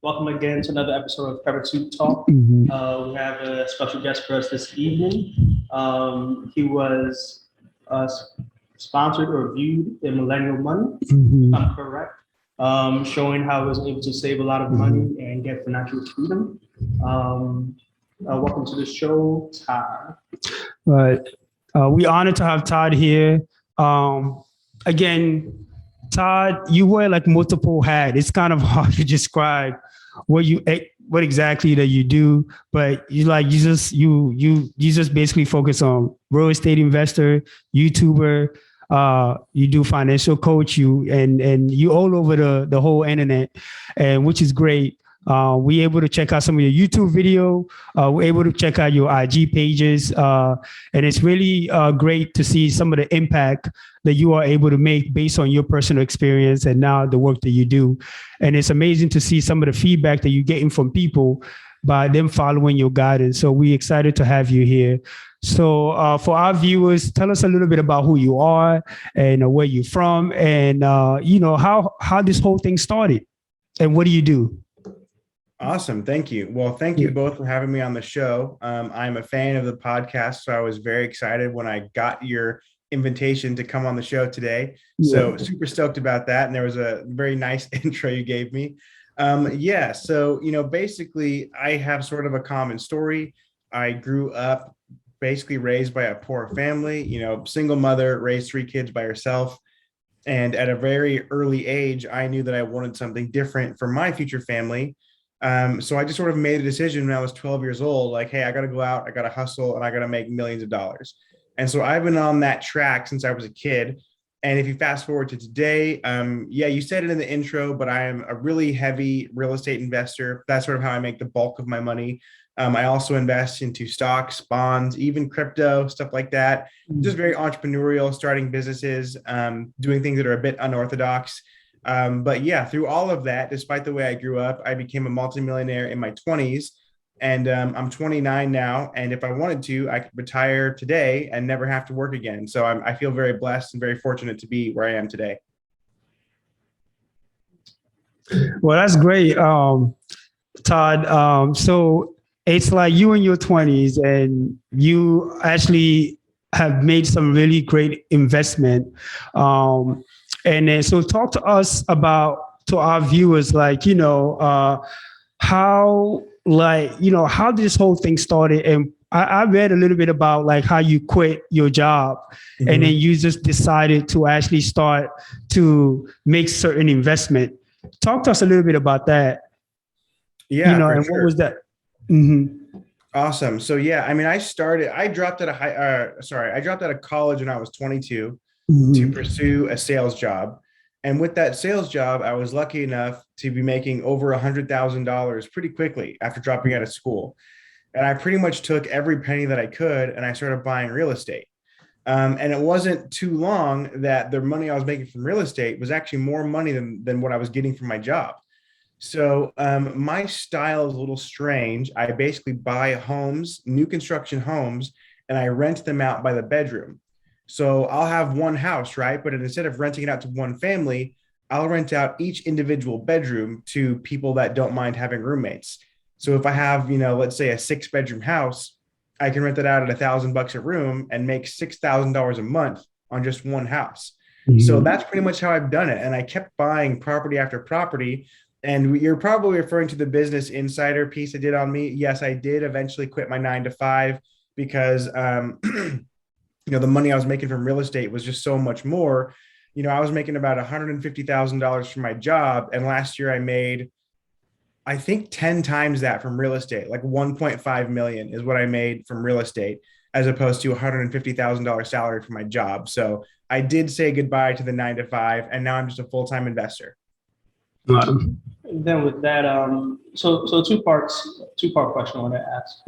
Welcome again to another episode of Private Suit Talk. We have a special guest for us this evening. He was sponsored or viewed in Millennial Money, if I'm correct, showing how he was able to save a lot of money and get financial freedom. Welcome to the show, Todd. Right. We're honored to have Todd here. Again, Todd, you wear like multiple hats. It's kind of hard to describe what exactly that you do, but you just basically focus on real estate investor, YouTuber. You do financial coach. And you all over the whole internet, and which is great. We're able to check out some of your YouTube video. We're able to check out your IG pages. And it's really great to see some of the impact that you are able to make based on your personal experience and now the work that you do. And it's amazing to see some of the feedback that you're getting from people by them following your guidance. So we're excited to have you here. So for our viewers, tell us a little bit about who you are and where you're from and, how this whole thing started and what do you do? Awesome. Thank you. Well, thank you both for having me on the show. I'm a fan of the podcast, so I was very excited when I got your invitation to come on the show today. So super stoked about that. And there was a very nice intro you gave me. So, basically I have sort of a common story. I grew up basically raised by a poor family, single mother, raised 3 kids by herself. And at a very early age, I knew that I wanted something different for my future family. So I just sort of made a decision when I was 12 years old, like, hey, I got to go out, I got to hustle, and I got to make millions of dollars. And so I've been on that track since I was a kid. And if you fast forward to today, you said it in the intro, but I am a really heavy real estate investor. That's sort of how I make the bulk of my money. I also invest into stocks, bonds, even crypto, stuff like that. Just very entrepreneurial, starting businesses, doing things that are a bit unorthodox. Through all of that, despite the way I grew up, I became a multimillionaire in my 20s. And I'm 29 now. And if I wanted to, I could retire today and never have to work again. So I feel very blessed and very fortunate to be where I am today. Well, that's great, Todd. So it's like you in your 20s and you actually have made some really great investment. So talk to us about, to our viewers, how this whole thing started. And I read a little bit about like how you quit your job and then you just decided to actually start to make certain investment. Talk to us a little bit about that. Yeah. And sure. what was that? Awesome. So, I dropped out of college when I was 22 to pursue a sales job. And with that sales job, I was lucky enough to be making over $100,000 pretty quickly after dropping out of school. And I pretty much took every penny that I could and I started buying real estate. And it wasn't too long that the money I was making from real estate was actually more money than what I was getting from my job. So my style is a little strange. I basically buy homes, new construction homes, and I rent them out by the bedroom. So I'll have one house, right? But instead of renting it out to one family, I'll rent out each individual bedroom to people that don't mind having roommates. So if I have, let's say a 6-bedroom house, I can rent it out at $1,000 a room and make $6,000 a month on just one house. So that's pretty much how I've done it. And I kept buying property after property. And you're probably referring to the Business Insider piece I did on me. Yes, I did eventually quit my 9 to 5 because, the money I was making from real estate was just so much more. I was making about $150,000 from my job. And last year I made, I think 10 times that from real estate, like 1.5 million is what I made from real estate, as opposed to $150,000 salary for my job. So I did say goodbye to the 9 to 5, and now I'm just a full-time investor. And then with that, so two-part question I want to ask.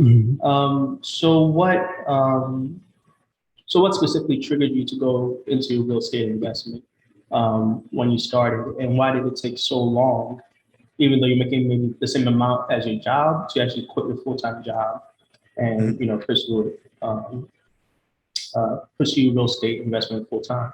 So what specifically triggered you to go into real estate investment when you started, and why did it take so long, even though you're making maybe the same amount as your job, to actually quit your full-time job and pursue real estate investment full-time?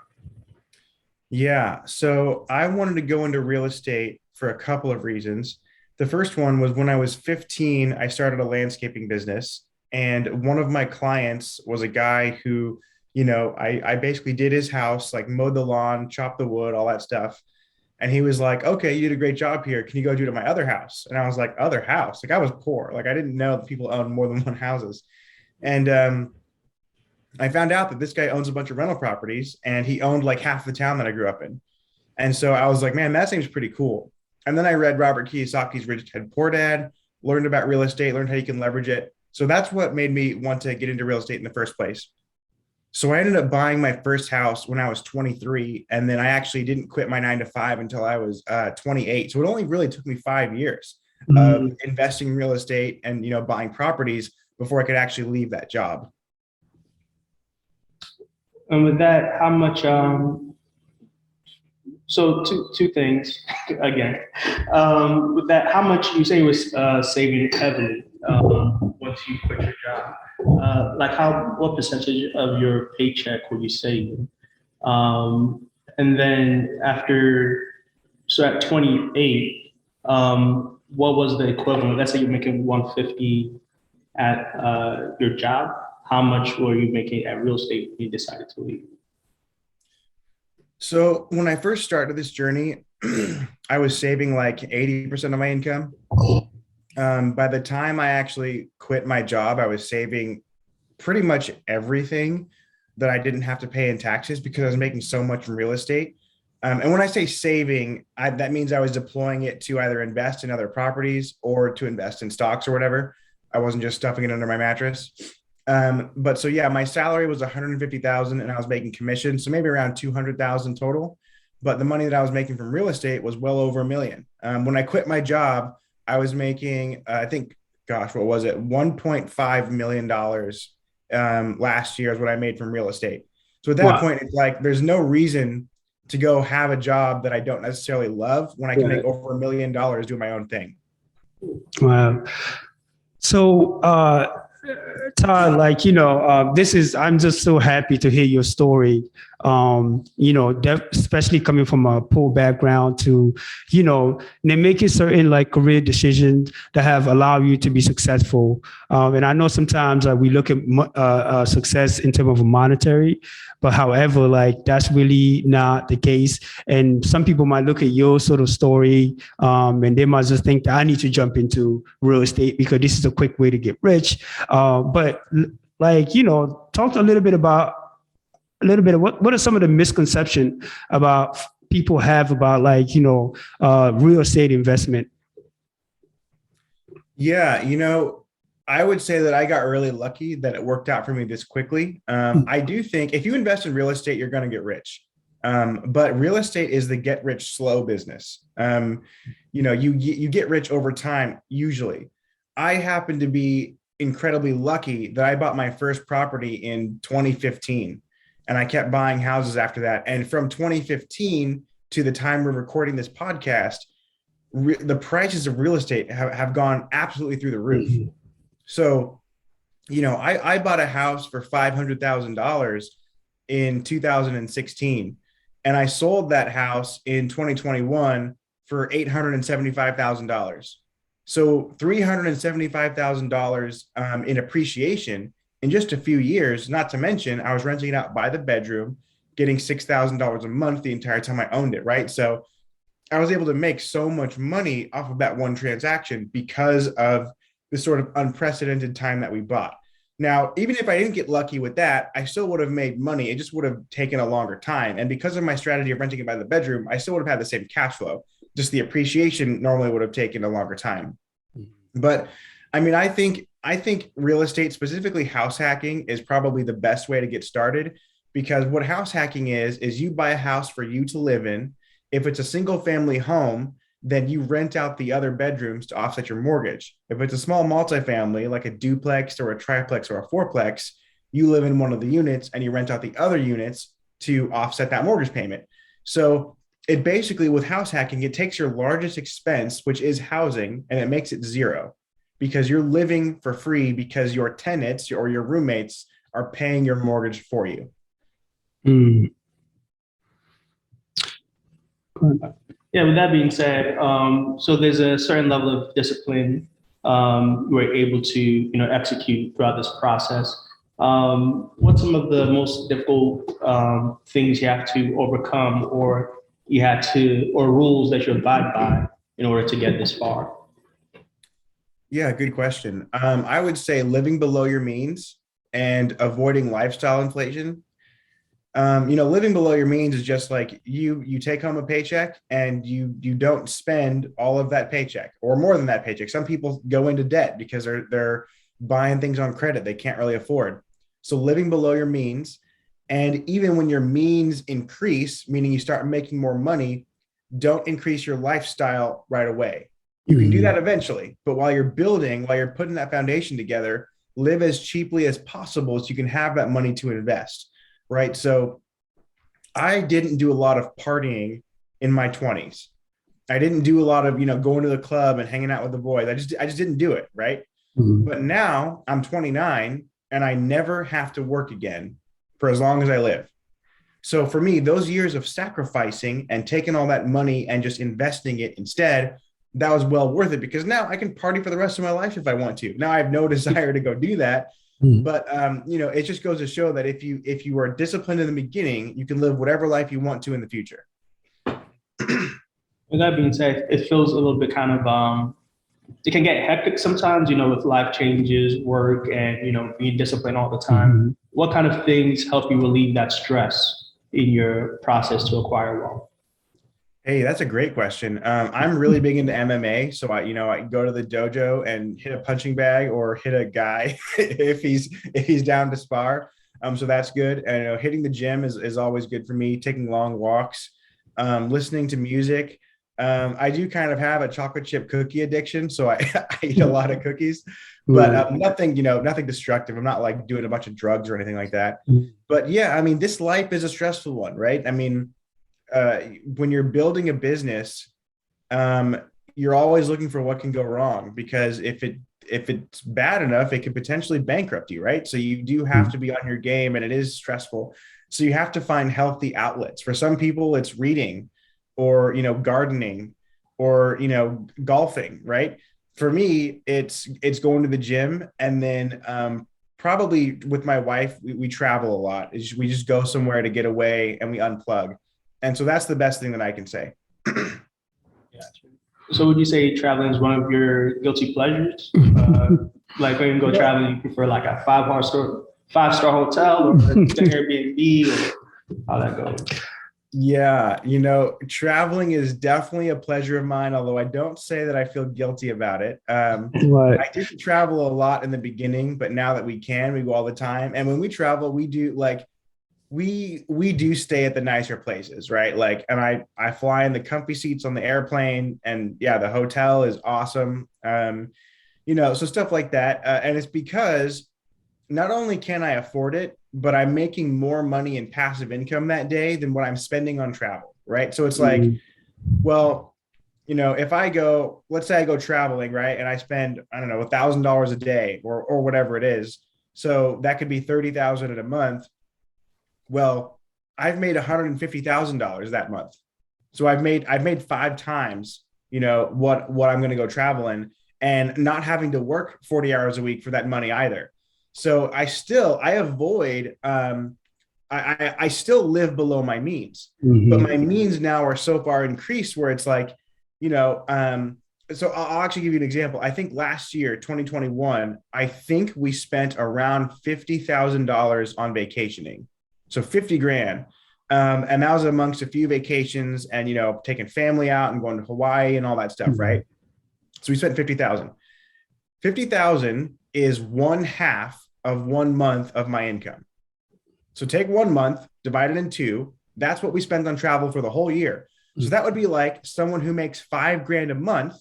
Yeah, so I wanted to go into real estate for a couple of reasons. The first one was when I was 15, I started a landscaping business. And one of my clients was a guy who, I basically did his house, like mowed the lawn, chopped the wood, all that stuff. And he was like, okay, you did a great job here. Can you go do it at my other house? And I was like, other house? Like I was poor. Like I didn't know that people owned more than one houses. And I found out that this guy owns a bunch of rental properties and he owned like half the town that I grew up in. And so I was like, man, that seems pretty cool. And then I read Robert Kiyosaki's Rich Dad Poor Dad, learned about real estate, learned how you can leverage it. So that's what made me want to get into real estate in the first place. So I ended up buying my first house when I was 23. And then I actually didn't quit my 9 to 5 until I was 28. So it only really took me 5 years of investing in real estate and, buying properties before I could actually leave that job. And with that, how much, so two things again. With that, how much you say you was saving heavily once you quit your job? Like what percentage of your paycheck were you saving? And then so at 28, what was the equivalent? Let's say you're making 150 at your job. How much were you making at real estate when you decided to leave? So when I first started this journey, I was saving like 80% of my income. By the time I actually quit my job, I was saving pretty much everything that I didn't have to pay in taxes because I was making so much from real estate. And when I say saving, that means I was deploying it to either invest in other properties or to invest in stocks or whatever. I wasn't just stuffing it under my mattress. But so yeah, my salary was 150,000 and I was making commission. So maybe around 200,000 total. But the money that I was making from real estate was well over $1 million. When I quit my job, I was making, I think, gosh, what was it? $1.5 million last year is what I made from real estate. So at that point, it's like, there's no reason to go have a job that I don't necessarily love when I can make over $1 million doing my own thing. Wow. So, Todd, I'm just so happy to hear your story. Especially coming from a poor background to, they're making certain like career decisions that have allowed you to be successful. And I know sometimes we look at success in terms of monetary, but however, like that's really not the case. And some people might look at your sort of story and they might just think that I need to jump into real estate because this is a quick way to get rich. But talk a little bit about what are some of the misconceptions about people have about real estate investment? Yeah, I would say that I got really lucky that it worked out for me this quickly. I do think if you invest in real estate, you're going to get rich. But real estate is the get rich slow business. You get rich over time, usually. I happen to be incredibly lucky that I bought my first property in 2015 and I kept buying houses after that. And from 2015 to the time we're recording this podcast, the prices of real estate have gone absolutely through the roof. Mm-hmm. So, I bought a house for $500,000 in 2016 and I sold that house in 2021 for $875,000. So $375,000 in appreciation in just a few years, not to mention I was renting it out by the bedroom, getting $6,000 a month the entire time I owned it, right? So I was able to make so much money off of that one transaction because of the sort of unprecedented time that we bought. Now, even if I didn't get lucky with that, I still would have made money. It just would have taken a longer time. And because of my strategy of renting it by the bedroom, I still would have had the same cash flow. Just the appreciation normally would have taken a longer time. But I mean, I think real estate, specifically house hacking, is probably the best way to get started, because what house hacking is you buy a house for you to live in. If it's a single family home, then you rent out the other bedrooms to offset your mortgage. If it's a small multifamily, like a duplex or a triplex or a fourplex, you live in one of the units and you rent out the other units to offset that mortgage payment. So it basically, with house hacking, it takes your largest expense, which is housing, and it makes it zero, because you're living for free because your tenants or your roommates are paying your mortgage for you. Yeah, with that being said, so there's a certain level of discipline you were able to, execute throughout this process. What's some of the most difficult things you have to overcome, or or rules that you abide by in order to get this far? Yeah, good question. I would say living below your means and avoiding lifestyle inflation. Living below your means is just like you take home a paycheck and you don't spend all of that paycheck or more than that paycheck. Some people go into debt because they're buying things on credit they can't really afford. So living below your means, and even when your means increase, meaning you start making more money, don't increase your lifestyle right away. You can do that eventually, but while you're putting that foundation together, live as cheaply as possible so you can have that money to invest, right? So I didn't do a lot of partying in my 20s. I didn't do a lot of, going to the club and hanging out with the boys. I just didn't do it, right? Mhm. But now I'm 29 and I never have to work again for as long as I live. So for me, those years of sacrificing and taking all that money and just investing it instead, that was well worth it because now I can party for the rest of my life if I want to. Now I have no desire to go do that, Mhm. but it just goes to show that if you are disciplined in the beginning, you can live whatever life you want to in the future. With that being said, it feels a little bit kind of it can get hectic sometimes, with life changes, work, and being disciplined all the time. Mhm. What kind of things help you relieve that stress in your process to acquire wealth? Hey, that's a great question. I'm really big into MMA, so I go to the dojo and hit a punching bag or hit a guy if he's down to spar. So that's good. And hitting the gym is always good for me. Taking long walks, listening to music. I do kind of have a chocolate chip cookie addiction, so I, I eat a lot of cookies, but Right. nothing destructive. I'm not like doing a bunch of drugs or anything like that. But yeah, I mean, this life is a stressful one, right? I mean, when you're building a business, um, you're always looking for what can go wrong because if it's bad enough, it could potentially bankrupt you, right? So you do have Mhm. to be on your game, and it is stressful. So you have to find healthy outlets. For some people, it's reading, or gardening, or golfing, right? For me, it's going to the gym, and then probably with my wife, we travel a lot. We just go somewhere to get away and we unplug, and so that's the best thing that I can say. So would you say traveling is one of your guilty pleasures? Like when you go Yeah. traveling, you prefer like a five-star hotel or the Airbnb or how that goes? Yeah, traveling is definitely a pleasure of mine, although I don't say that I feel guilty about it. Right. I didn't travel a lot in the beginning, but now that we can, we go all the time. And when we travel, we do like we do stay at the nicer places, right? Like, and I fly in the comfy seats on the airplane, and yeah, the hotel is awesome. So stuff like that, and it's because not only can I afford it, but I'm making more money in passive income that day than what I'm spending on travel, right? So it's like, Mhm. well, if I go, let's say I go traveling, right, and I spend, I don't know, $1,000 a day or whatever it is, so that could be 30,000 in a month. Well, I've made $150,000 that month, so I've made five times, what I'm going to go traveling, and not having to work 40 hours a week for that money either. So I avoid I still live below my means, but Mhm. my means now are so far increased where it's like, you know, so I'll actually give you an example. I think last year, 2021, I think we spent around $50,000 on vacationing. So 50 grand. And that was amongst a few vacations and, taking family out and going to Hawaii and all that stuff, Mhm. right? So we spent 50,000. 50,000 is one half of 1 month of my income. So take 1 month, divide it in two. That's what we spend on travel for the whole year. So that would be like someone who makes 5 grand a month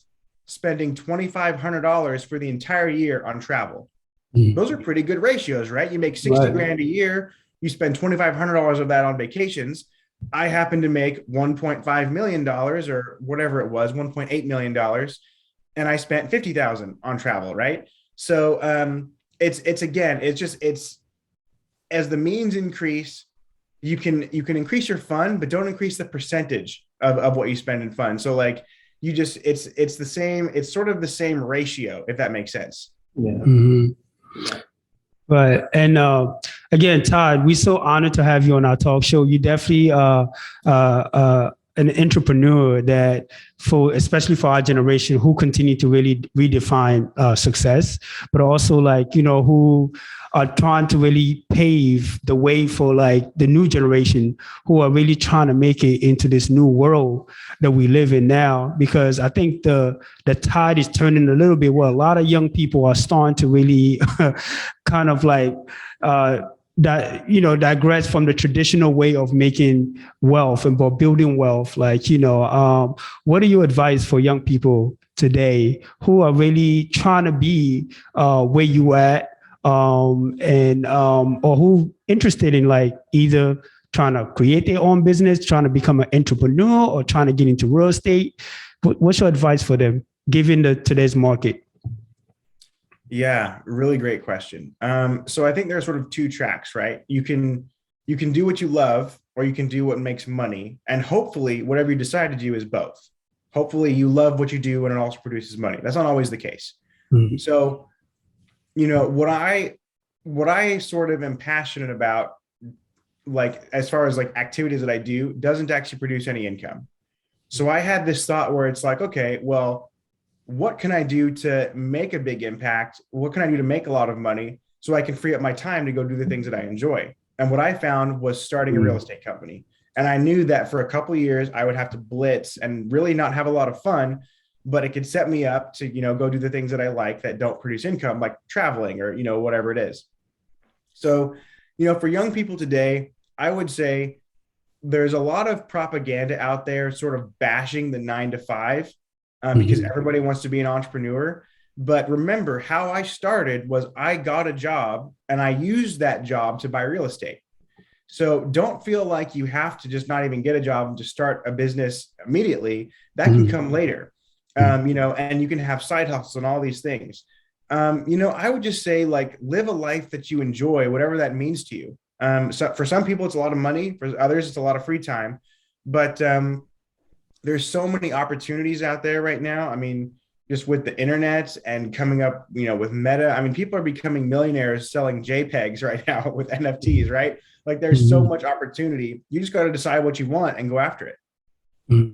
spending $2,500 for the entire year on travel. Mhm. Those are pretty good ratios, right? You make 60 Right. grand a year, you spend $2,500 of that on vacations. I happen to make $1.5 million or whatever it was, $1.8 million, and I spent 50,000 on travel, right? So it's again, it's just it's as the means increase, you can increase your fund, but don't increase the percentage of what you spend in fund. So like you just it's the same, it's sort of the same ratio, if that makes sense. Yeah. Mhm. Right. And again, Todd, we're so honored to have you on our talk show. You definitely an entrepreneur that especially for our generation who continue to really redefine success, but also like, who are trying to really pave the way for like the new generation who are really trying to make it into this new world that we live in now. Because I think the tide is turning a little bit. Well, a lot of young people are starting to really kind of like digress from the traditional way of making wealth and building wealth. Like, what are your advice for young people today who are really trying to be where you at, or who interested in like either trying to create their own business, trying to become an entrepreneur, or trying to get into real estate? What's your advice for them, given today's market? Yeah, really great question. So I think there are sort of two tracks, right? You can do what you love, or you can do what makes money. And hopefully whatever you decide to do is both. Hopefully you love what you do and it also produces money. That's not always the case. Mm-hmm. So, what I sort of am passionate about, like, as far as like activities that I do, doesn't actually produce any income. So I had this thought where it's like, okay, well, what can I do to make a big impact? What can I do to make a lot of money so I can free up my time to go do the things that I enjoy? And what I found was starting a real estate company. And I knew that for a couple of years, I would have to blitz and really not have a lot of fun, but it could set me up to, go do the things that I like that don't produce income, like traveling or, whatever it is. So, for young people today, I would say there's a lot of propaganda out there sort of bashing the 9-to-5 because everybody wants to be an entrepreneur. But remember, how I started was I got a job and I used that job to buy real estate. So don't feel like you have to just not even get a job and just start a business immediately. That can come later, and you can have side hustles and all these things. I would just say, like, live a life that you enjoy, whatever that means to you. So for some people, it's a lot of money. For others, it's a lot of free time. But there's so many opportunities out there right now. I mean, just with the internet and coming up, with Meta. I mean, people are becoming millionaires selling JPEGs right now with NFTs, right? Like, there's so much opportunity. You just got to decide what you want and go after it.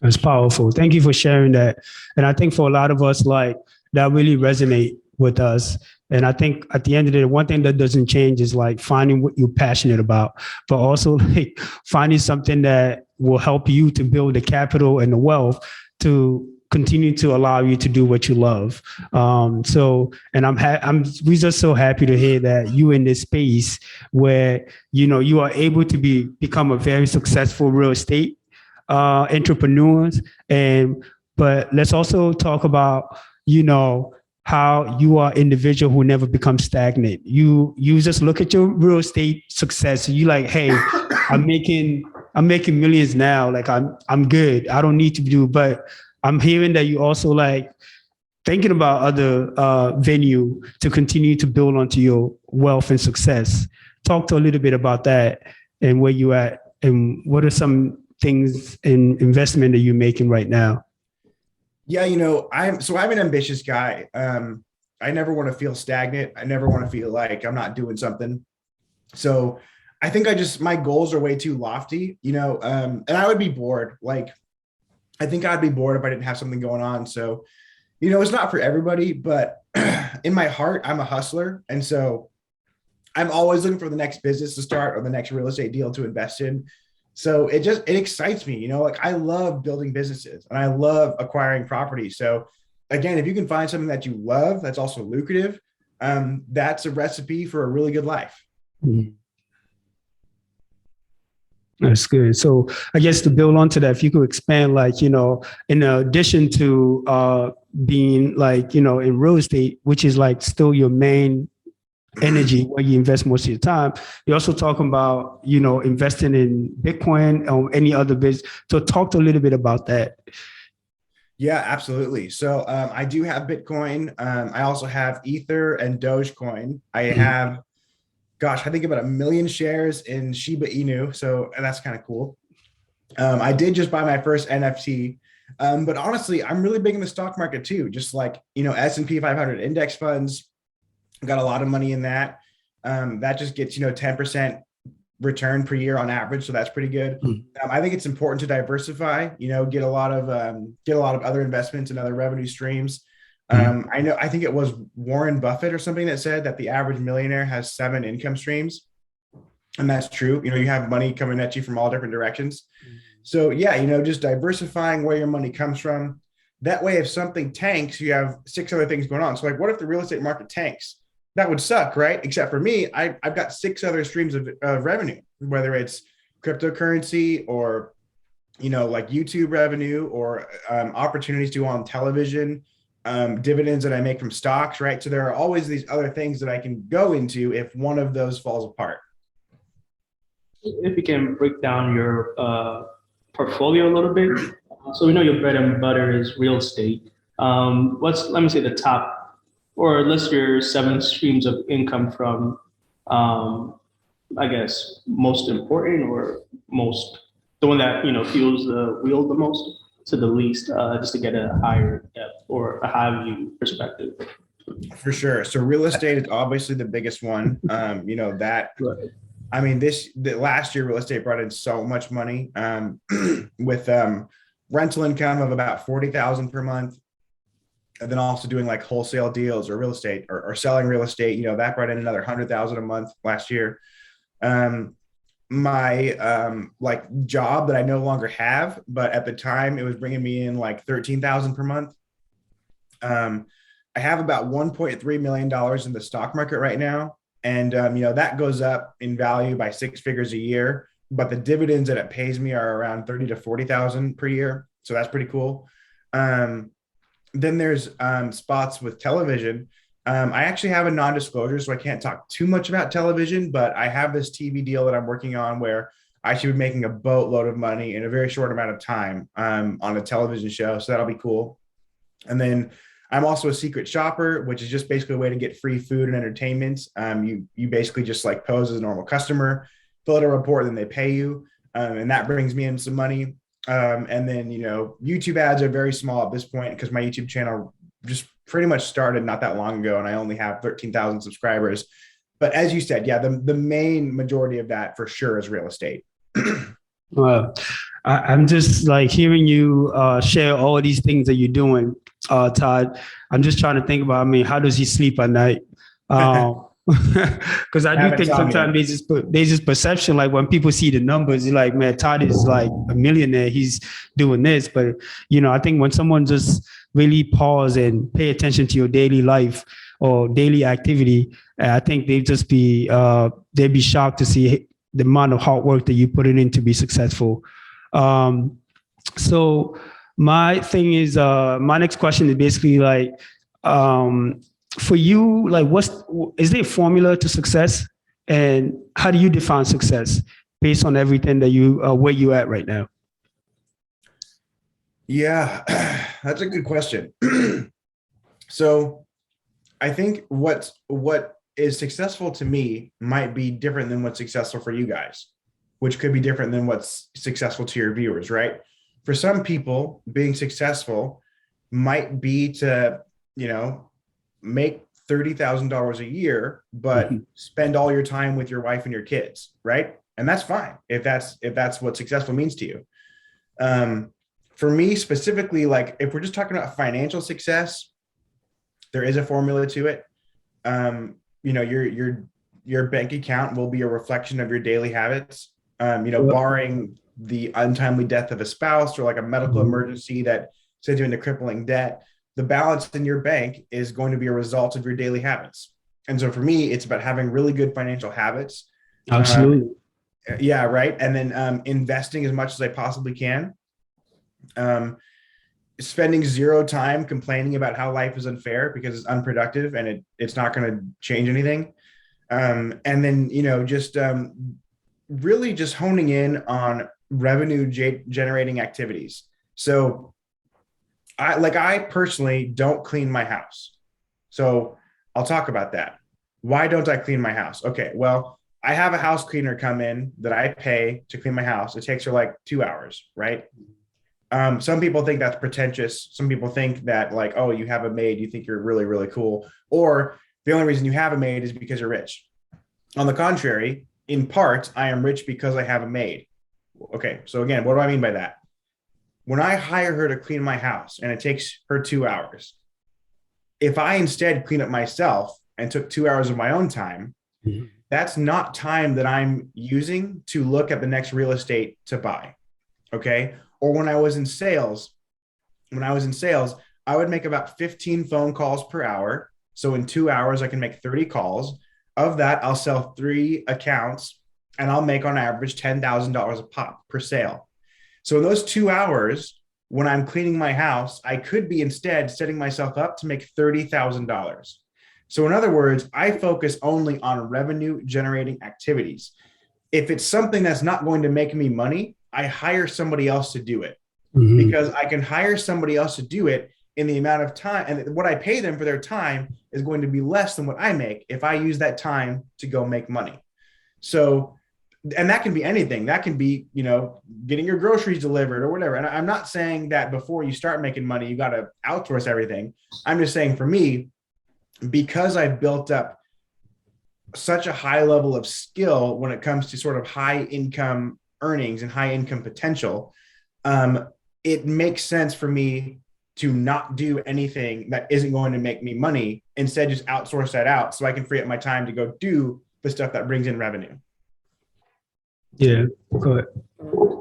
That's powerful. Thank you for sharing that. And I think for a lot of us, like, that really resonate with us. And I think at the end of the day, one thing that doesn't change is like finding what you're passionate about, but also like finding something that will help you to build the capital and the wealth to continue to allow you to do what you love. We're just so happy to hear that you in this space where, you are able to become a very successful real estate entrepreneurs. But let's also talk about, how you are an individual who never becomes stagnant. You just look at your real estate success and you like, hey, I'm making millions now. Like, I'm good. I don't need to do, but I'm hearing that you also like thinking about other venue to continue to build onto your wealth and success. Talk to a little bit about that and where you at and what are some things in investment that you're making right now. Yeah, I'm an ambitious guy. I never want to feel stagnant. I never want to feel like I'm not doing something. So I think my goals are way too lofty, and I would be bored. Like, I think I'd be bored if I didn't have something going on. So, it's not for everybody, but in my heart, I'm a hustler. And so I'm always looking for the next business to start or the next real estate deal to invest in. So it excites me, like, I love building businesses and I love acquiring property. So again, if you can find something that you love, that's also lucrative, that's a recipe for a really good life. That's good. So I guess to build onto that, if you could expand, like, in addition to being like, in real estate, which is like still your main energy where you invest most of your time, you're also talking about, investing in Bitcoin or any other business. So talk to a little bit about that. Yeah, absolutely. So I do have Bitcoin. I also have Ether and Dogecoin. I have gosh, I think about 1 million shares in Shiba Inu. So and that's kind of cool. I did just buy my first NFT. But honestly, I'm really big in the stock market too. Just like, S&P 500 index funds, got a lot of money in that. That just gets, 10% return per year on average. So that's pretty good. I think it's important to diversify, get a lot of other investments and other revenue streams. I think it was Warren Buffett or something that said that the average millionaire has 7 income streams. And that's true. You have money coming at you from all different directions. So yeah, just diversifying where your money comes from. That way, if something tanks, you have 6 other things going on. So like, what if the real estate market tanks? That would suck, right? Except for me, I've got 6 other streams of revenue, whether it's cryptocurrency or, like YouTube revenue or opportunities to go on television, dividends that I make from stocks, right? So there are always these other things that I can go into if one of those falls apart. If you can break down your portfolio a little bit. So we know your bread and butter is real estate. Let me say the top, or list your 7 streams of income from, I guess, most important or the one that, fuels the wheel the most to the least, just to get a higher depth or a high view perspective. For sure. So real estate is obviously the biggest one. That, Right. I mean, the last year real estate brought in so much money, with rental income of about 40,000 per month. And then also doing like wholesale deals or real estate or selling real estate, that brought in another 100,000 a month last year. My like job that I no longer have, but at the time it was bringing me in like 13,000 per month. I have about $1.3 million in the stock market right now. And, that goes up in value by 6 figures a year, but the dividends that it pays me are around 30 to 40,000 per year. So that's pretty cool. Then there's spots with television. I actually have a non-disclosure, so I can't talk too much about television, but I have this TV deal that I'm working on where I should be making a boatload of money in a very short amount of time on a television show. So that'll be cool. And then I'm also a secret shopper, which is just basically a way to get free food and entertainment. You basically just like pose as a normal customer, fill out a report, then they pay you. And that brings me in some money. And then, YouTube ads are very small at this point because my YouTube channel just pretty much started not that long ago and I only have 13,000 subscribers. But as you said, yeah, the main majority of that for sure is real estate. Well, I'm just like hearing you share all these things that you're doing, Todd. I'm just trying to think about, how does he sleep at night? Because I do think sometimes there's this perception, like when people see the numbers, you're like, man, Todd is like a millionaire. He's doing this. But, I think when someone just really pause and pay attention to your daily life or daily activity, I think they'd be shocked to see the amount of hard work that you put in to be successful. So my thing is, my next question is basically like, for you, like, is there a formula to success, and how do you define success based on everything that where you at right now? Yeah, that's a good question. So I think what is successful to me might be different than what's successful for you guys, which could be different than what's successful to your viewers, right? For some people, being successful might be to, make $30,000 a year, but spend all your time with your wife and your kids, right? And that's fine if that's what successful means to you. For me specifically, like if we're just talking about financial success, there is a formula to it. Your bank account will be a reflection of your daily habits. Barring the untimely death of a spouse or like a medical emergency that sends you into crippling debt, the balance in your bank is going to be a result of your daily habits. And so for me, it's about having really good financial habits. Absolutely. Yeah, right. And then investing as much as I possibly can. Spending zero time complaining about how life is unfair because it's unproductive and it's not going to change anything. And then, really just honing in on revenue generating activities. So I personally don't clean my house. So I'll talk about that. Why don't I clean my house? Okay, well, I have a house cleaner come in that I pay to clean my house. It takes her like 2 hours, right? Some people think that's pretentious. Some people think that like, oh, you have a maid, you think you're really, really cool. Or the only reason you have a maid is because you're rich. On the contrary, in part, I am rich because I have a maid. Okay, so again, what do I mean by that? When I hire her to clean my house and it takes her 2 hours, if I instead clean it myself and took 2 hours of my own time, that's not time that I'm using to look at the next real estate to buy. Okay. Or when I was in sales, I would make about 15 phone calls per hour. So in 2 hours, I can make 30 calls. Of that, I'll sell 3 accounts and I'll make on average $10,000 a pop per sale. So in those 2 hours, when I'm cleaning my house, I could be instead setting myself up to make $30,000. So in other words, I focus only on revenue generating activities. If it's something that's not going to make me money, I hire somebody else to do it because I can hire somebody else to do it in the amount of time, and what I pay them for their time is going to be less than what I make if I use that time to go make money. So, and that can be anything. That can be, getting your groceries delivered or whatever. And I'm not saying that before you start making money, you got to outsource everything. I'm just saying for me, because I've built up such a high level of skill when it comes to sort of high income earnings and high income potential, it makes sense for me to not do anything that isn't going to make me money. Instead, just outsource that out so I can free up my time to go do the stuff that brings in revenue. Yeah, go ahead.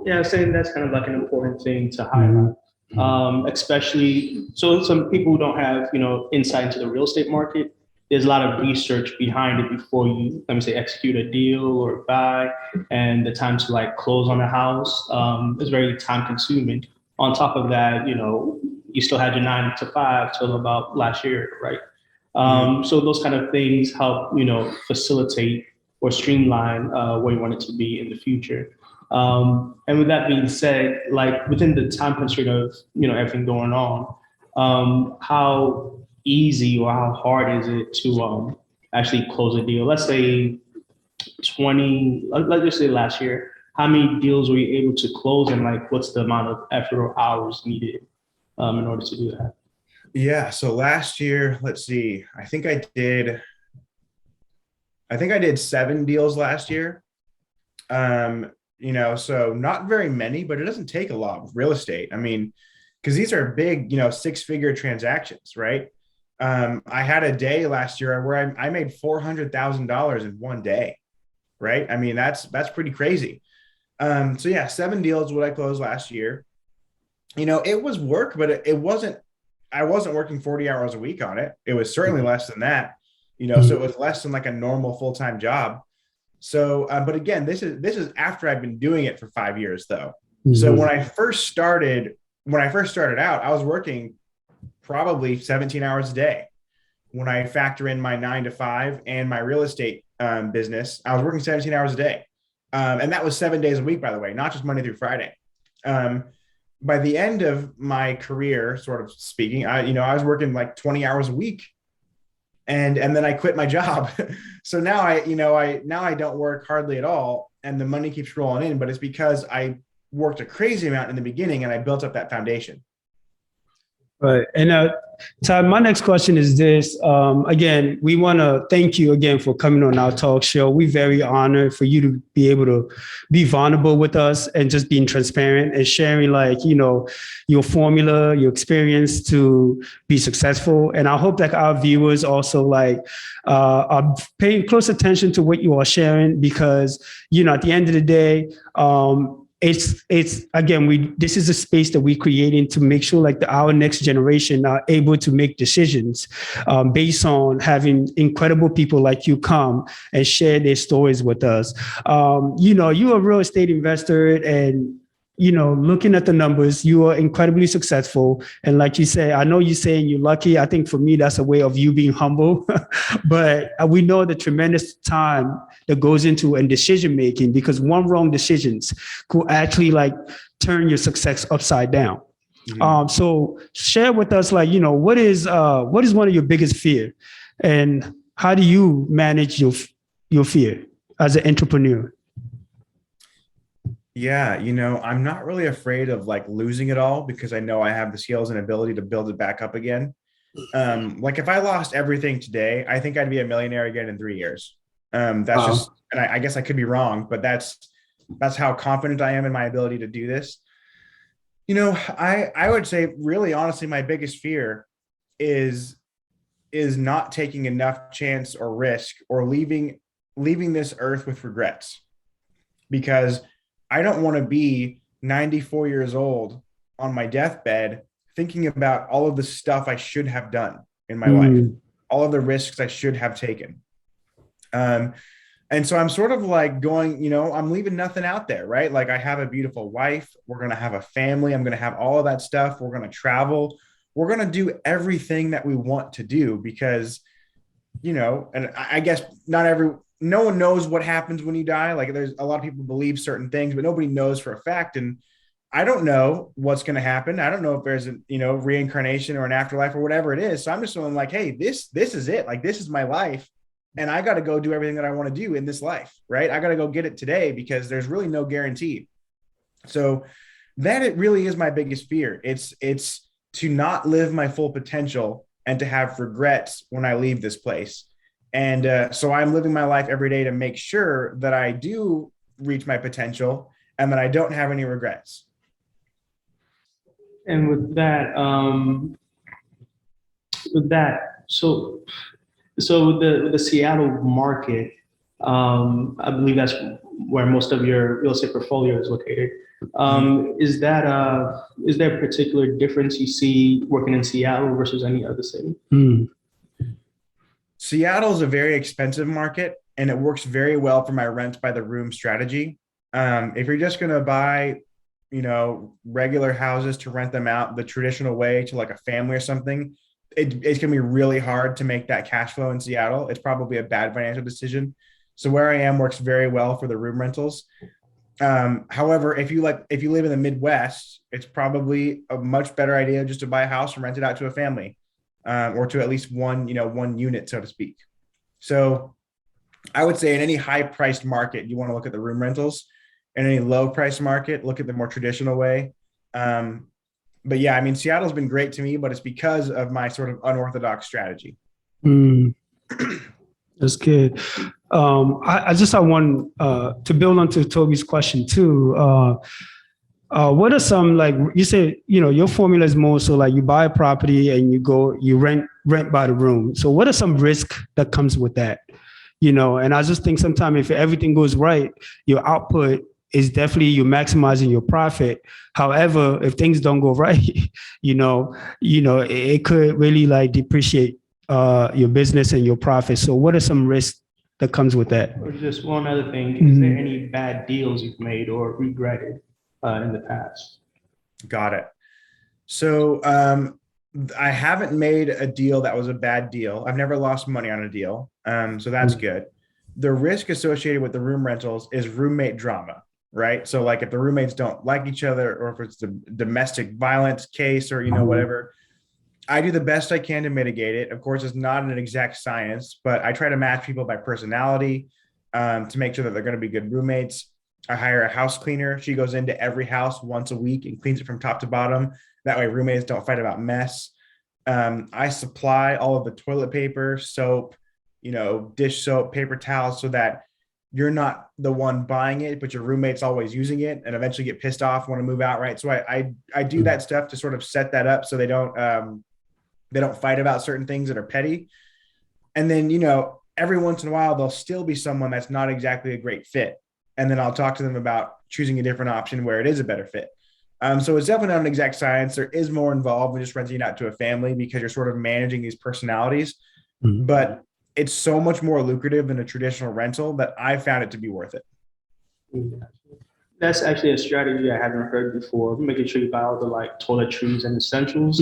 Yeah, I was saying that's kind of like an important thing to highlight. Especially, so some people who don't have, insight into the real estate market, there's a lot of research behind it before you, let me say, execute a deal or buy, and the time to like close on a house is very time consuming. On top of that, you still had your 9 to 5 till about last year, right? So those kind of things help, facilitate or streamline where you want it to be in the future. And with that being said, like within the time constraint of, everything going on, how easy or how hard is it to actually close a deal? Let's say let's just say last year, how many deals were you able to close and like what's the amount of effort or hours needed in order to do that? Yeah. So last year, let's see, I think I did 7 deals last year. So not very many, but it doesn't take a lot of real estate. I mean, because these are big, 6-figure transactions, right? I had a day last year where I made $400,000 in one day, right? I mean, that's pretty crazy. So yeah, 7 deals what I closed last year. It was work, but I wasn't working 40 hours a week on it. It was certainly less than that, so it was less than like a normal full-time job. So, but again, this is after I've been doing it for 5 years though. So when I first started out, I was working probably 17 hours a day. When I factor in my 9 to 5 and my real estate business, I was working 17 hours a day. And that was 7 days a week, by the way, not just Monday through Friday. By the end of my career, sort of speaking, I was working like 20 hours a week. And then I quit my job. So now I don't work hardly at all. And the money keeps rolling in, but it's because I worked a crazy amount in the beginning and I built up that foundation. Right. And Todd, my next question is this. Again, we want to thank you again for coming on our talk show. We're very honored for you to be able to be vulnerable with us and just being transparent and sharing your formula, your experience to be successful. And I hope that our viewers also are paying close attention to what you are sharing because, at the end of the day, it's again, this is a space that we're creating to make sure our next generation are able to make decisions based on having incredible people like you come and share their stories with us. You're a real estate investor and looking at the numbers, you are incredibly successful. And like you say, I know you're saying you're lucky. I think for me, that's a way of you being humble. But we know the tremendous time that goes into and decision making because one wrong decisions could actually turn your success upside down. So share with us, what is one of your biggest fear and how do you manage your fear as an entrepreneur? Yeah, I'm not really afraid of like losing it all because I know I have the skills and ability to build it back up again. Like if I lost everything today, I think I'd be a millionaire again in 3 years. That's just, and I guess I could be wrong, but that's how confident I am in my ability to do this. I would say really honestly, my biggest fear is not taking enough chance or risk or leaving this earth with regrets, because I don't want to be 94 years old on my deathbed thinking about all of the stuff I should have done in my life, all of the risks I should have taken. And so I'm sort of like going, I'm leaving nothing out there, right? Like I have a beautiful wife. We're going to have a family. I'm going to have all of that stuff. We're going to travel. We're going to do everything that we want to do because, and I guess no one knows what happens when you die. Like there's a lot of people believe certain things, but nobody knows for a fact. And I don't know what's going to happen. I don't know if there's a, reincarnation or an afterlife or whatever it is. So I'm just feeling like, hey, this is it. Like, this is my life. And I got to go do everything that I want to do in this life, right? I got to go get it today because there's really no guarantee. So that it really is my biggest fear. It's to not live my full potential and to have regrets when I leave this place. And so I'm living my life every day to make sure that I do reach my potential and that I don't have any regrets. And with that, so with the Seattle market, I believe that's where most of your real estate portfolio is located. Is there a particular difference you see working in Seattle versus any other city? Seattle is a very expensive market, and it works very well for my rent by the room strategy. If you're just going to buy, regular houses to rent them out the traditional way to like a family or something, it's going to be really hard to make that cash flow in Seattle. It's probably a bad financial decision. So where I am works very well for the room rentals. However, if you live in the Midwest, it's probably a much better idea just to buy a house and rent it out to a family, or to at least one unit, so to speak. So I would say in any high priced market, you want to look at the room rentals. In any low price market, look at the more traditional way. But yeah, I mean, Seattle's been great to me, but it's because of my sort of unorthodox strategy. That's good. I just have one to build onto Toby's question too. What are some, like you said, your formula is more so like you buy a property and you rent by the room. So what are some risks that comes with that? And I just think sometimes if everything goes right, your output is definitely you're maximizing your profit. However, if things don't go right, it could really like depreciate your business and your profit. So what are some risks that comes with that? Or just one other thing, is there any bad deals you've made or regretted in the past? Got it. So I haven't made a deal that was a bad deal. I've never lost money on a deal. So that's good. The risk associated with the room rentals is roommate drama, right? So like if the roommates don't like each other, or if it's a domestic violence case or, whatever, I do the best I can to mitigate it. Of course, it's not an exact science, but I try to match people by personality to make sure that they're going to be good roommates. I hire a house cleaner. She goes into every house once a week and cleans it from top to bottom. That way roommates don't fight about mess. I supply all of the toilet paper, soap, dish soap, paper towels, so that you're not the one buying it, but your roommate's always using it and eventually get pissed off, want to move out, right? So I do that stuff to sort of set that up so they don't fight about certain things that are petty. And then, every once in a while, there'll still be someone that's not exactly a great fit. And then I'll talk to them about choosing a different option where it is a better fit. So it's definitely not an exact science. There is more involved than just renting it out to a family because you're sort of managing these personalities. But it's so much more lucrative than a traditional rental that I found it to be worth it. That's actually a strategy I haven't heard before. Making sure you buy all the like toiletries and essentials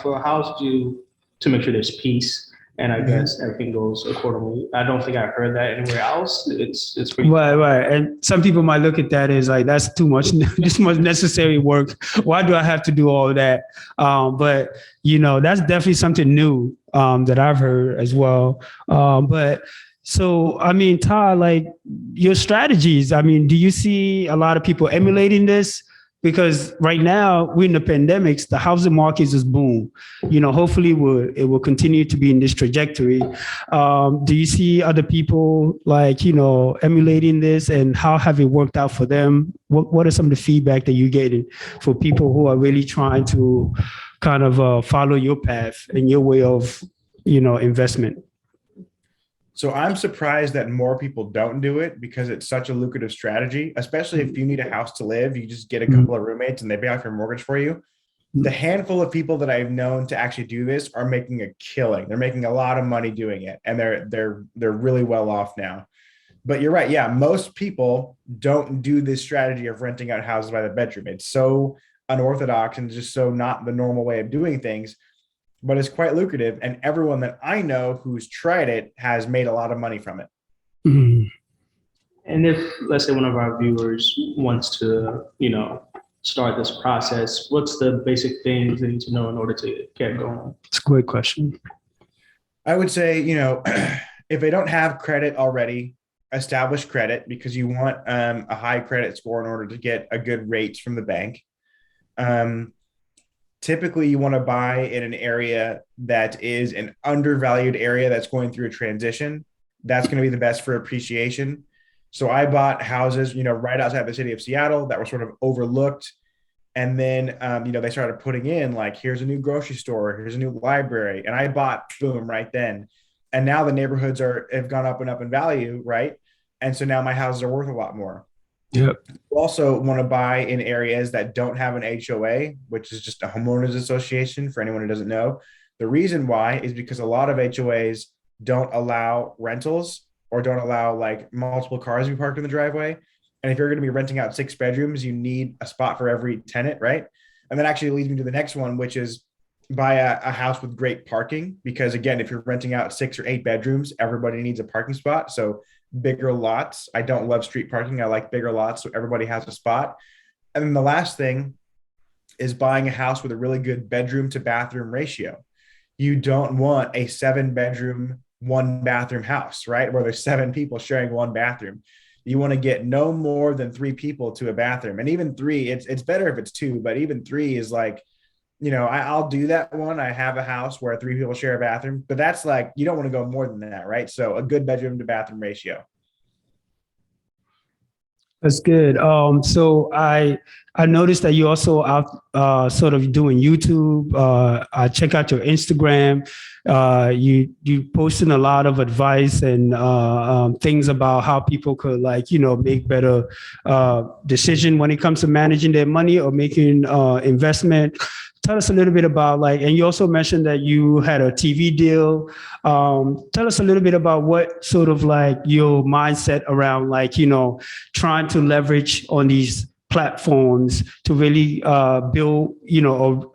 for a house to make sure there's peace. And I guess everything goes accordingly. I don't think I've heard that anywhere else. It's pretty right. And some people might look at that as like, that's too much, this much necessary work. Why do I have to do all that? But that's definitely something new that I've heard as well. But so, I mean, Todd, like your strategies, I mean, do you see a lot of people emulating this? Because right now we're in the pandemics, the housing market is boom. Hopefully it will continue to be in this trajectory. Do you see other people like, emulating this, and how have it worked out for them? What are some of the feedback that you're getting for people who are really trying to kind of follow your path and your way of, investment? So I'm surprised that more people don't do it because it's such a lucrative strategy, especially if you need a house to live, you just get a couple of roommates and they pay off your mortgage for you. The handful of people that I've known to actually do this are making a killing. They're making a lot of money doing it, and they're really well off now. But you're right. Yeah, most people don't do this strategy of renting out houses by the bedroom. It's so unorthodox and just so not the normal way of doing things, but it's quite lucrative. And everyone that I know who's tried it has made a lot of money from it. Mm-hmm. And if, let's say, one of our viewers wants to, start this process, what's the basic things they need to know in order to get going? It's a great question. I would say, if they don't have credit already, establish credit, because you want a high credit score in order to get a good rate from the bank. Typically, you want to buy in an area that is an undervalued area that's going through a transition. That's going to be the best for appreciation. So I bought houses, right outside the city of Seattle that were sort of overlooked. And then, they started putting in like, here's a new grocery store, here's a new library. And I bought, boom, right then. And now the neighborhoods have gone up and up in value, right? And so now my houses are worth a lot more. Yep. You also want to buy in areas that don't have an HOA, which is just a homeowners association for anyone who doesn't know. The reason why is because a lot of HOAs don't allow rentals or don't allow like multiple cars to be parked in the driveway. And if you're going to be renting out 6 bedrooms, you need a spot for every tenant, right? And that actually leads me to the next one, which is buy a house with great parking. Because again, if you're renting out 6 or 8 bedrooms, everybody needs a parking spot. So bigger lots. I don't love street parking. I like bigger lots, so everybody has a spot. And then the last thing is buying a house with a really good bedroom to bathroom ratio. You don't want a 7-bedroom, 1-bathroom house, right? Where there's 7 people sharing 1 bathroom. You want to get no more than 3 people to a bathroom. And even 3, it's better if it's 2, but even 3 is like, I'll do that one. I have a house where 3 people share a bathroom, but that's like, you don't want to go more than that, right? So a good bedroom to bathroom ratio. That's good. So I noticed that you also out sort of doing YouTube. I check out your Instagram. You posting a lot of advice and things about how people could make better decision when it comes to managing their money or making investment. Tell us a little bit about and you also mentioned that you had a TV deal. Tell us a little bit about what sort of your mindset around trying to leverage on these platforms to really build,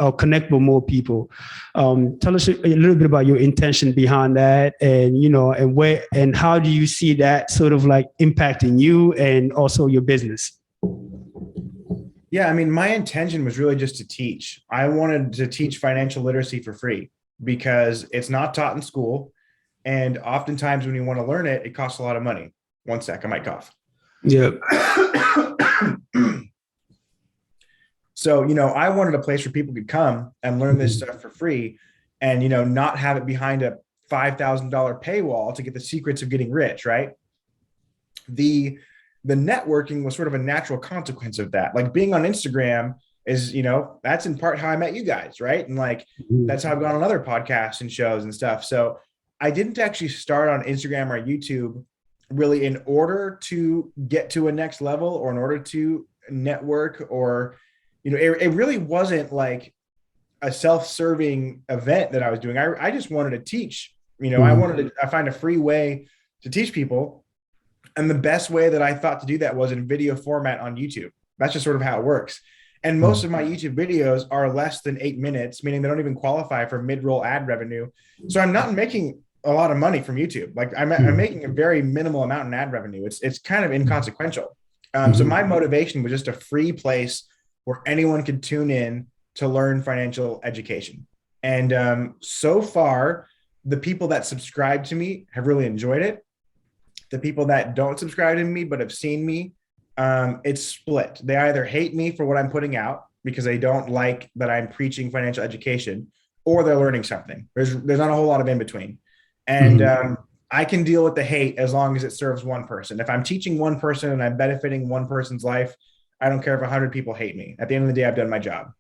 or connect with more people. Tell us a little bit about your intention behind that, and and where and how do you see that sort of impacting you and also your business? Yeah, I mean, my intention was really just to teach. I wanted to teach financial literacy for free because it's not taught in school. And oftentimes when you want to learn it, it costs a lot of money. One sec, I might cough. Yeah. So, I wanted a place where people could come and learn this stuff for free and, not have it behind a $5,000 paywall to get the secrets of getting rich, right? The networking was sort of a natural consequence of that. Like being on Instagram is, that's in part how I met you guys, right? And that's how I've gone on other podcasts and shows and stuff. So I didn't actually start on Instagram or YouTube really in order to get to a next level or in order to network or, it really wasn't like a self-serving event that I was doing. I just wanted to teach, I find a free way to teach people. And the best way that I thought to do that was in video format on YouTube. That's just sort of how it works. And most of my YouTube videos are less than 8 minutes, meaning they don't even qualify for mid-roll ad revenue. So I'm not making a lot of money from YouTube. I'm making a very minimal amount in ad revenue. It's kind of inconsequential. So my motivation was just a free place where anyone could tune in to learn financial education. And so far, the people that subscribe to me have really enjoyed it. The people that don't subscribe to me but have seen me, it's split. They either hate me for what I'm putting out because they don't like that I'm preaching financial education, or they're learning something. There's not a whole lot of in between. And I can deal with the hate as long as it serves one person. If I'm teaching one person and I'm benefiting one person's life, I don't care if 100 people hate me. At the end of the day, I've done my job.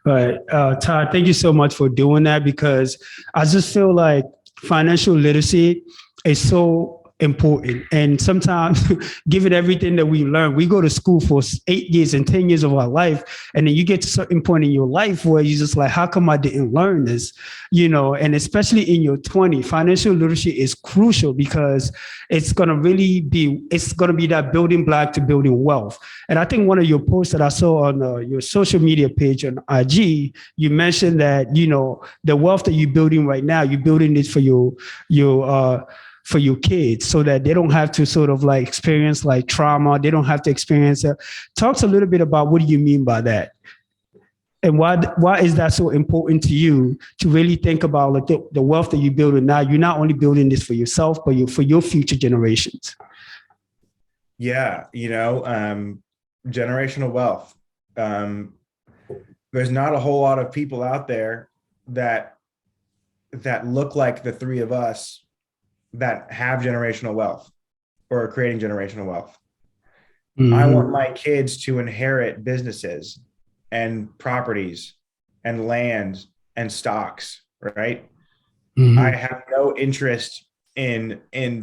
All right. Todd, thank you so much for doing that, because I just feel like financial literacy is so important. And sometimes given everything that we learn, we go to school for 8 years and 10 years of our life. And then you get to a certain point in your life where you're just like, how come I didn't learn this? And especially in your 20s, financial literacy is crucial, because it's going to be that building block to building wealth. And I think one of your posts that I saw on your social media page on IG, you mentioned that, the wealth that you're building right now, you're building this for your kids, so that they don't have to sort of like experience like trauma. They don't have to experience it. Talk a little bit about what do you mean by that? And why is that so important to you to really think about like the wealth that you're building now? You're not only building this for yourself, but for your future generations. Yeah. Generational wealth. There's not a whole lot of people out there that look like the three of us that have generational wealth or are creating generational wealth. I want my kids to inherit businesses and properties and land and stocks, right? I have no interest in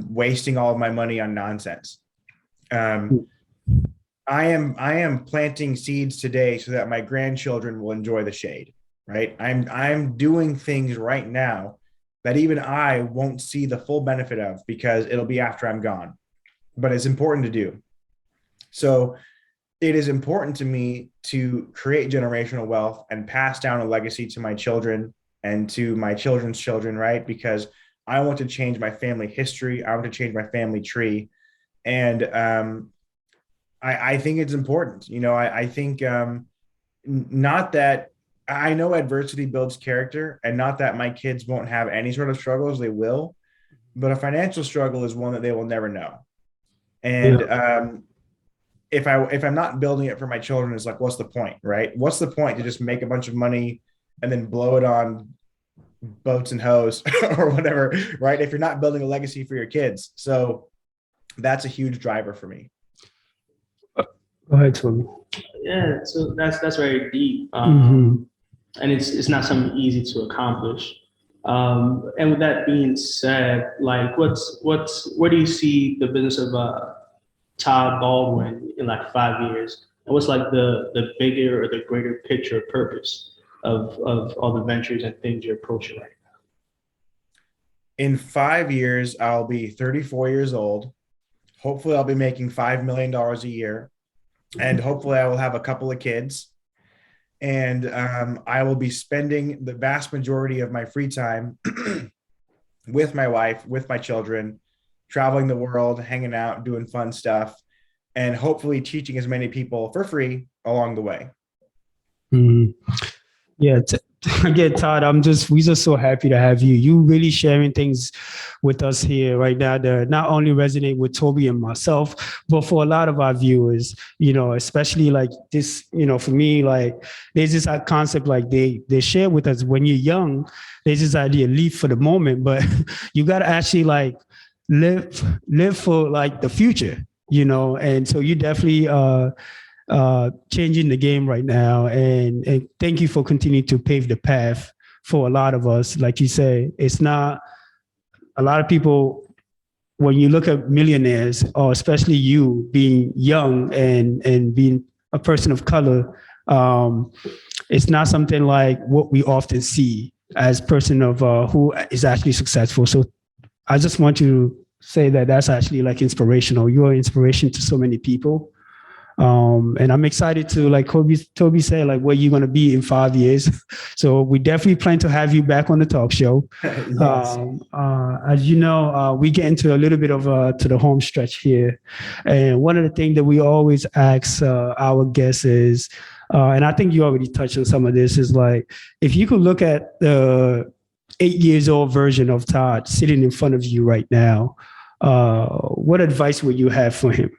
wasting all of my money on nonsense. I am planting seeds today so that my grandchildren will enjoy the shade, right? I'm doing things right now that even I won't see the full benefit of, because it'll be after I'm gone, but it's important to do. So it is important to me to create generational wealth and pass down a legacy to my children and to my children's children, right? Because I want to change my family history. I want to change my family tree. And I think it's important. I think not that I know adversity builds character, and not that my kids won't have any sort of struggles, they will, but a financial struggle is one that they will never know. And if I'm not building it for my children, it's like, what's the point, right? What's the point to just make a bunch of money and then blow it on boats and hoes or whatever, right? If you're not building a legacy for your kids. So that's a huge driver for me. Go ahead, Toby. Yeah, so that's very deep. And it's not something easy to accomplish. And with that being said, like where do you see the business of Todd Baldwin in like 5 years? And what's like the bigger or the greater picture or purpose of all the ventures and things you're approaching right now? In 5 years, I'll be 34 years old. Hopefully I'll be making $5 million a year. And hopefully I will have a couple of kids. And I will be spending the vast majority of my free time with my wife, with my children, traveling the world, hanging out, doing fun stuff, and hopefully teaching as many people for free along the way. Yeah. Again, Todd, we're just so happy to have you. You really sharing things with us here right now that not only resonate with Toby and myself, but for a lot of our viewers, especially like this, for me, like there's this concept, like they share with us when you're young, there's this idea, live for the moment, but you got to actually like live for like the future, and so you definitely, changing the game right now. And thank you for continuing to pave the path for a lot of us. Like you say, it's not a lot of people, when you look at millionaires, or especially you being young and being a person of color, it's not something like what we often see as person of who is actually successful. So I just want to say that that's actually like inspirational. You're an inspiration to so many people. And I'm excited to, like Toby said, like where you're going to be in 5 years. So we definitely plan to have you back on the talk show. Yes. As you know, we get into a little bit of to the home stretch here. And one of the things that we always ask our guests is, and I think you already touched on some of this, is like, if you could look at 8-year-old version of Todd sitting in front of you right now, what advice would you have for him?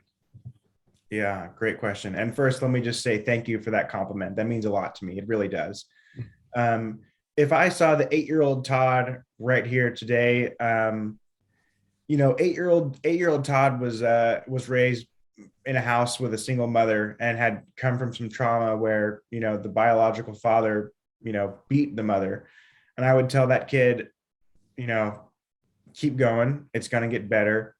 Yeah, great question. And first, let me just say thank you for that compliment. That means a lot to me. It really does. If I saw the 8-year-old Todd right here today, 8-year-old Todd was raised in a house with a single mother and had come from some trauma where, the biological father, beat the mother. And I would tell that kid, keep going. It's going to get better.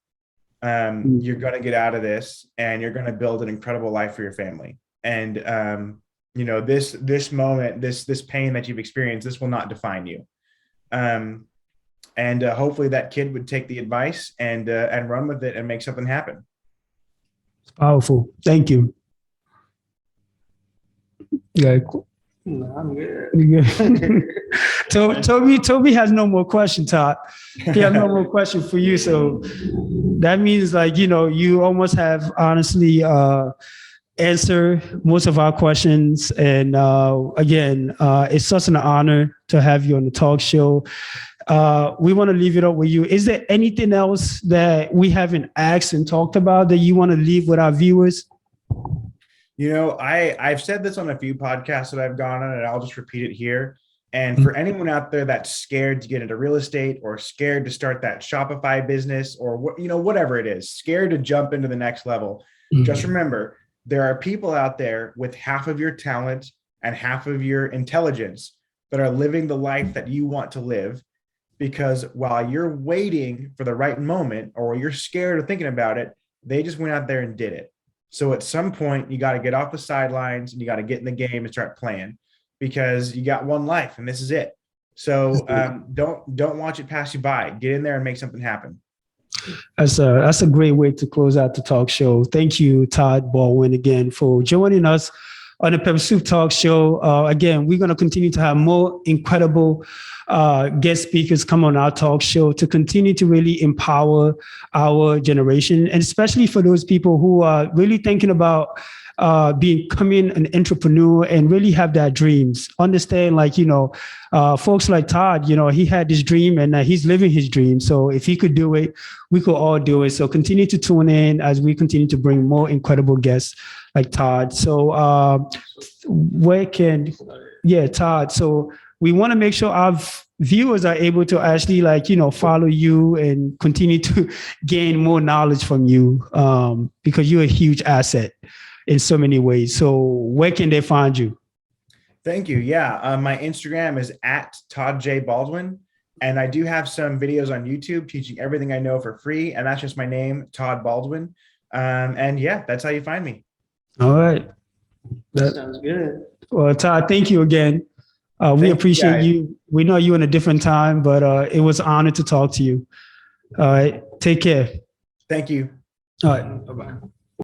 You're going to get out of this and you're going to build an incredible life for your family. And, this moment, this pain that you've experienced, this will not define you. And hopefully that kid would take the advice and run with it and make something happen. It's powerful. Thank you. Yeah. Cool. No, I'm good. Toby has no more questions, Todd. He has no more question for you. So that means you almost have honestly answered most of our questions. And again, it's such an honor to have you on the talk show. We want to leave it up with you. Is there anything else that we haven't asked and talked about that you want to leave with our viewers? I've said this on a few podcasts that I've gone on, and I'll just repeat it here. And for anyone out there that's scared to get into real estate or scared to start that Shopify business or whatever it is, scared to jump into the next level, just remember, there are people out there with half of your talent and half of your intelligence that are living the life that you want to live. Because while you're waiting for the right moment or you're scared of thinking about it, they just went out there and did it. So at some point, you got to get off the sidelines and you got to get in the game and start playing, because you got one life and this is it. So don't watch it pass you by. Get in there and make something happen. That's a great way to close out the talk show. Thank you, Todd Baldwin, again, for joining us on the Pepper Soup Talk Show. Again, we're going to continue to have more incredible guest speakers come on our talk show to continue to really empower our generation, and especially for those people who are really thinking about becoming an entrepreneur and really have their dreams. Understand, folks like Todd, he had this dream and he's living his dream. So if he could do it, we could all do it. So continue to tune in as we continue to bring more incredible guests like Todd. So Todd. So we want to make sure our viewers are able to actually follow you and continue to gain more knowledge from you, because you're a huge asset in so many ways. So where can they find you? Thank you. Yeah. My Instagram is @ToddJBaldwin. And I do have some videos on YouTube teaching everything I know for free. And that's just my name, Todd Baldwin. And yeah, that's how you find me. All right. That sounds good. Well, Todd, thank you again. We appreciate you. We know you in a different time, but it was an honor to talk to you. All right. Take care. Thank you. All right. Bye-bye.